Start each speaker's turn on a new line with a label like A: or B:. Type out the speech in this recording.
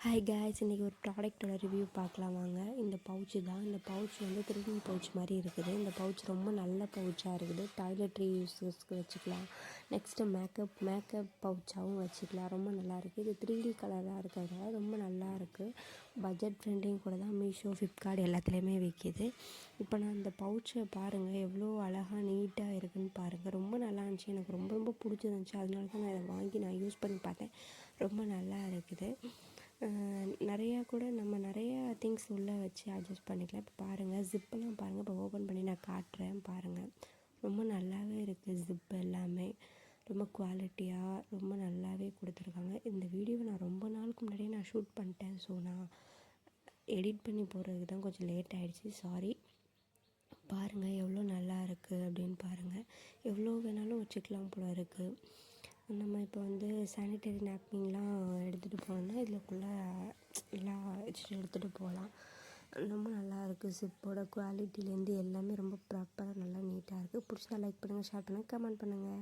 A: Hi guys, இன்றைக்கி ஒரு ப்ராடக்ட்டோட review பார்க்கலாம் வாங்க. இந்த பவுச்சு தான். இந்த பவுச் வந்து 3D பவுச் மாதிரி இருக்குது. இந்த பவுச் ரொம்ப நல்ல பவுச்சாக இருக்குது. டாய்லெட்ரி யூஸஸ்க்கு வச்சுக்கலாம். நெக்ஸ்ட்டு மேக்கப் பவுச்சாகவும் வச்சுக்கலாம். ரொம்ப நல்லாயிருக்கு. இது 3D கலராக இருக்கிறதால ரொம்ப நல்லா இருக்குது. பட்ஜெட் ஃப்ரெண்ட்லியும் கூட தான். மீஷோ, ஃப்ளிப்கார்ட் எல்லாத்துலேயுமே விற்கிது. இப்போ நான் இந்த பவுச்சை பாருங்கள், எவ்வளோ அழகாக நீட்டாக இருக்குதுன்னு பாருங்கள். ரொம்ப நல்லா இருந்துச்சு. எனக்கு ரொம்ப ரொம்ப பிடிச்சிருந்துச்சி. அதனால தான் நான் இதை வாங்கி நான் யூஸ் பண்ணி பார்த்தேன். ரொம்ப நல்லா இருக்குது. நிறையா திங்ஸ் உள்ளே வச்சு அட்ஜஸ்ட் பண்ணிக்கலாம். இப்போ பாருங்கள், ஜிப்பெல்லாம் பாருங்கள். இப்போ ஓப்பன் பண்ணி நான் காட்டுறேன் பாருங்கள். ரொம்ப நல்லாவே இருக்குது. ஜிப் எல்லாமே ரொம்ப குவாலிட்டியாக ரொம்ப நல்லாவே கொடுத்துருக்காங்க. இந்த வீடியோவை நான் ரொம்ப நாளுக்கு முன்னாடியே நான் ஷூட் பண்ணிட்டேன். ஸோ நான் எடிட் பண்ணி போடுறதுக்கு தான் கொஞ்சம் லேட் ஆகிடுச்சி, சாரி. பாருங்கள் எவ்வளோ நல்லா இருக்குது அப்படின்னு பாருங்கள். எவ்வளோ வேணாலும் வச்சுக்கலாம் போல இருக்குது. நம்ம இப்போ வந்து சானிடரி நாப்கின்லாம் எடுத்துகிட்டு போனோம்னா இதுக்குள்ளே எல்லாம் வச்சுட்டு எடுத்துகிட்டு போகலாம். ரொம்ப நல்லா இருக்குது. ஜிப்போட குவாலிட்டிலேருந்து எல்லாமே ரொம்ப ப்ராப்பராக நல்லா நீட்டாக இருக்குது. பிடிச்சா லைக் பண்ணுங்கள், ஷேர் பண்ணுங்கள், கமெண்ட் பண்ணுங்கள்.